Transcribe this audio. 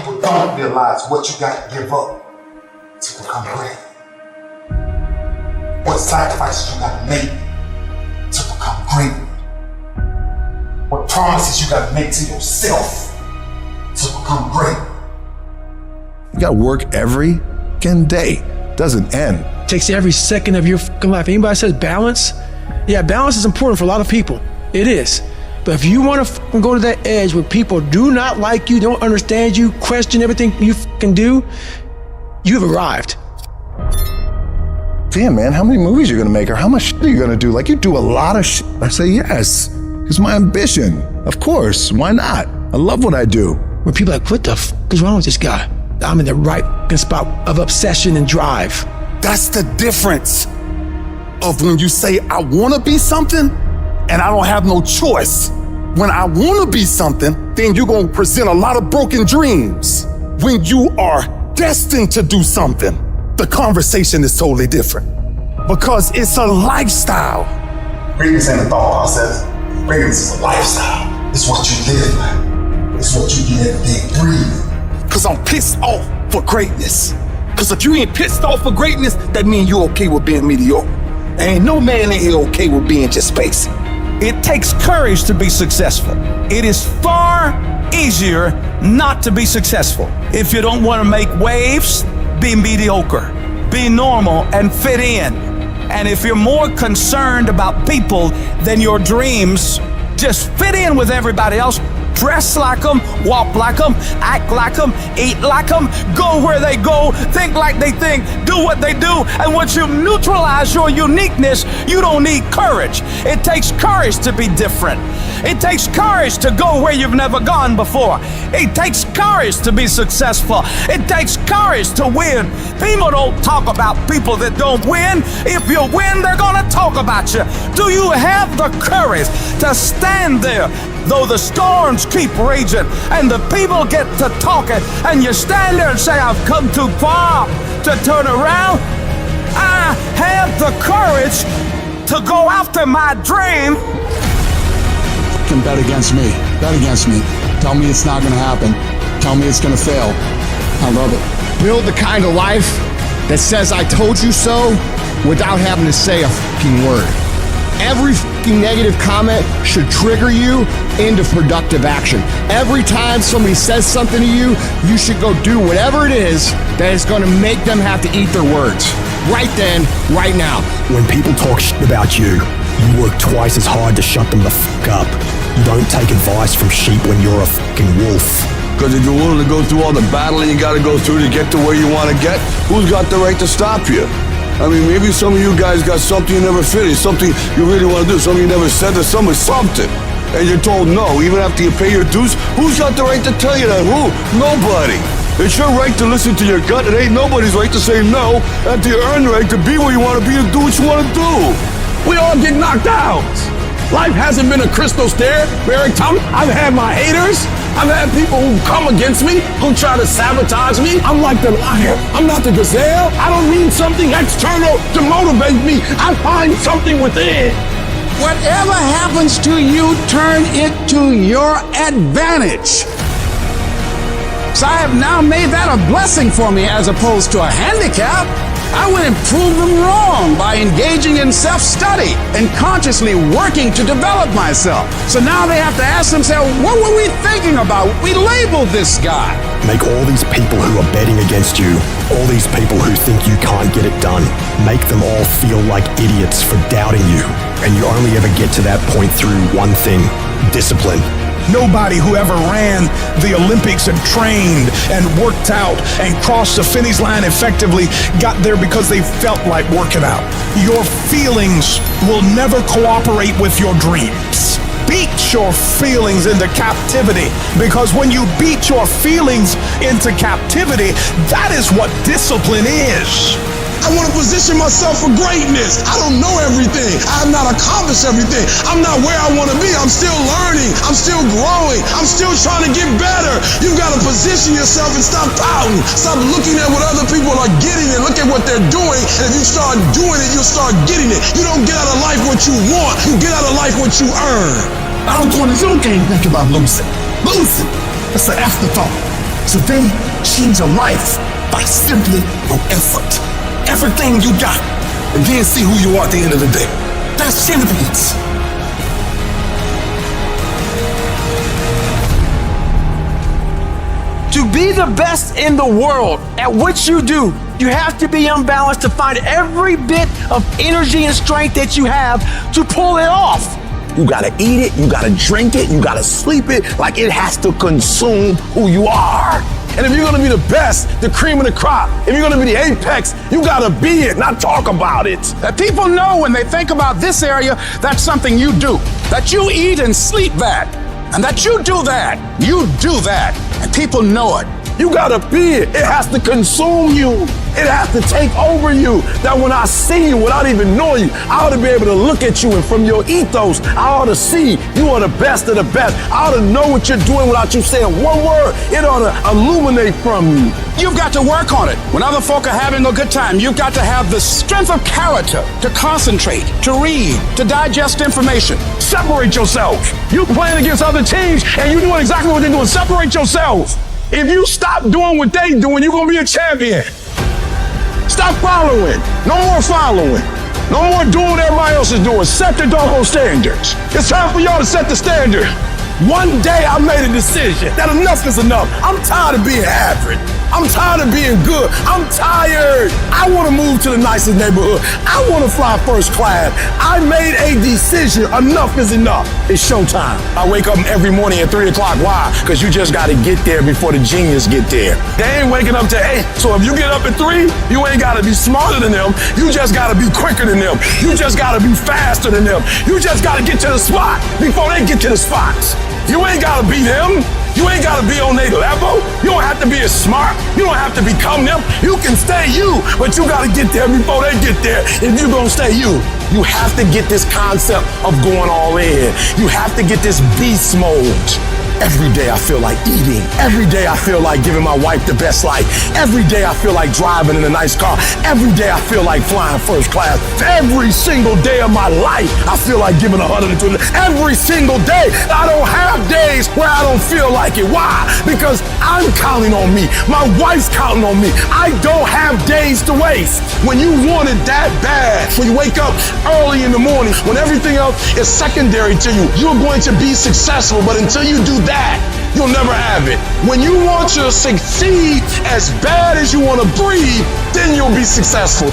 people don't realize what you got to give up to become great. What sacrifices you got to make to become great. What promises you got to make to yourself to become great. You got to work every fucking day. Doesn't end. Takes every second of your fucking life. Anybody says balance? Yeah, balance is important for a lot of people. It is. But if you want to go to that edge where people do not like you, don't understand you, question everything you fucking do, you've arrived. Damn, man, how many movies are you gonna make, or how much shit are you gonna do? Like, you do a lot of shit. I say yes. It's my ambition. Of course, why not? I love what I do. Where people are like, what the fuck is wrong with this guy? I'm in the right fucking spot of obsession and drive. That's the difference of when you say, I wanna be something, and I don't have no choice. When I wanna be something, then you're gonna present a lot of broken dreams. When you are destined to do something, the conversation is totally different because it's a lifestyle. Greatness ain't a thought process. Greatness is a lifestyle. It's what you live by. It's what you get every day, breathe. Because I'm pissed off for greatness. Because if you ain't pissed off for greatness, that means you're okay with being mediocre. Ain't no man in here okay with being just basic. It takes courage to be successful. It is far easier not to be successful. If you don't want to make waves, be mediocre, be normal and fit in. And if you're more concerned about people than your dreams, just fit in with everybody else. Dress like them, walk like them, act like them, eat like them, go where they go, think like they think, do what they do. And once you neutralize your uniqueness, you don't need courage. It takes courage to be different. It takes courage to go where you've never gone before. It takes courage to be successful. It takes courage to win. People don't talk about people that don't win. If you win, they're gonna talk about you. Do you have the courage to stand there though the storms keep raging and the people get to talking and you stand there and say, I've come too far to turn around? I have the courage to go after my dream. Can bet against me. Bet against me. Tell me it's not gonna happen. Tell me it's gonna fail. I love it. Build the kind of life that says I told you so without having to say a fucking word. Every fucking negative comment should trigger you into productive action. Every time somebody says something to you, you should go do whatever it is that is gonna make them have to eat their words. Right then, right now. When people talk shit about you, you work twice as hard to shut them the fuck up. You don't take advice from sheep when you're a fucking wolf. Because if you're willing to go through all the battling you gotta go through to get to where you wanna get, who's got the right to stop you? I mean, maybe some of you guys got something you never finished, something you really want to do, something you never said to somebody, something. And you're told no, even after you pay your dues. Who's got the right to tell you that? Who? Nobody. It's your right to listen to your gut. It ain't nobody's right to say no. And you earn the right to be where you want to be and do what you want to do. We all get knocked out. Life hasn't been a crystal stair. Every time I've had my haters. I've had people who come against me, who try to sabotage me. I'm like the lion. I'm not the gazelle. I don't need something external to motivate me. I find something within. Whatever happens to you, turn it to your advantage. So I have now made that a blessing for me as opposed to a handicap. I would improve them wrong by engaging in self-study and consciously working to develop myself. So now they have to ask themselves, what were we thinking about? We labeled this guy. Make all these people who are betting against you, all these people who think you can't get it done, make them all feel like idiots for doubting you. And you only ever get to that point through one thing: discipline. Nobody who ever ran the Olympics and trained and worked out and crossed the finish line effectively got there because they felt like working out. Your feelings will never cooperate with your dreams. Beat your feelings into captivity, because when you beat your feelings into captivity, that is what discipline is. I want to position myself for greatness. I don't know everything. I have not accomplished everything. I'm not where I want to be. I'm still learning. I'm still growing. I'm still trying to get better. You've got to position yourself and stop pouting. Stop looking at what other people are getting and look at what they're doing. And if you start doing it, you'll start getting it. You don't get out of life what you want. You get out of life what you earn. I don't think about losing. Losing. That's an afterthought. So then change your life by simply your effort. Everything you got. And then see who you are at the end of the day. That's champions. To be the best in the world at what you do, you have to be unbalanced to find every bit of energy and strength that you have to pull it off. You gotta eat it, you gotta drink it, you gotta sleep it, like it has to consume who you are. And if you're gonna be the best, the cream of the crop, if you're gonna be the apex, you gotta be it, not talk about it. That people know when they think about this area, that's something you do. That you eat and sleep that. And that you do that. You do that. And people know it. You gotta be it. It has to consume you. It has to take over you. That when I see you without even knowing you, I ought to be able to look at you, and from your ethos, I ought to see you are the best of the best. I ought to know what you're doing without you saying one word. It ought to illuminate from you. You've got to work on it. When other folk are having a good time, you've got to have the strength of character to concentrate, to read, to digest information. Separate yourself. You playing against other teams and you doing exactly what they're doing. Separate yourself. If you stop doing what they doing, you're gonna be a champion. Stop following. No more following. No more doing what everybody else is doing. Set the doggone standards. It's time for y'all to set the standard. One day I made a decision that enough is enough. I'm tired of being average. I'm tired of being good. I'm tired. I want to move to the nicest neighborhood. I want to fly first class. I made a decision. Enough is enough. It's showtime. I wake up every morning at 3 o'clock. Why? Because you just got to get there before the genius get there. They ain't waking up till 8. So if you get up at 3, you ain't got to be smarter than them. You just got to be quicker than them. You just got to be faster than them. You just got to get to the spot before they get to the spots. You ain't got to be them. You ain't got to be on their level. You don't have to be as smart. You don't have to become them. You can stay you, but you got to get there before they get there if you're going to stay you. You have to get this concept of going all in. You have to get this beast mode. Every day I feel like eating. Every day I feel like giving my wife the best life. Every day I feel like driving in a nice car. Every day I feel like flying first class. Every single day of my life, I feel like giving 120. Every single day. I don't have days where I don't feel like it. Why? Because I'm counting on me. My wife's counting on me. I don't have days to waste. When you want it that bad, when you wake up early in the morning, when everything else is secondary to you, you're going to be successful. But until you do that, you'll never have it. When you want to succeed as bad as you want to breathe, then you'll be successful.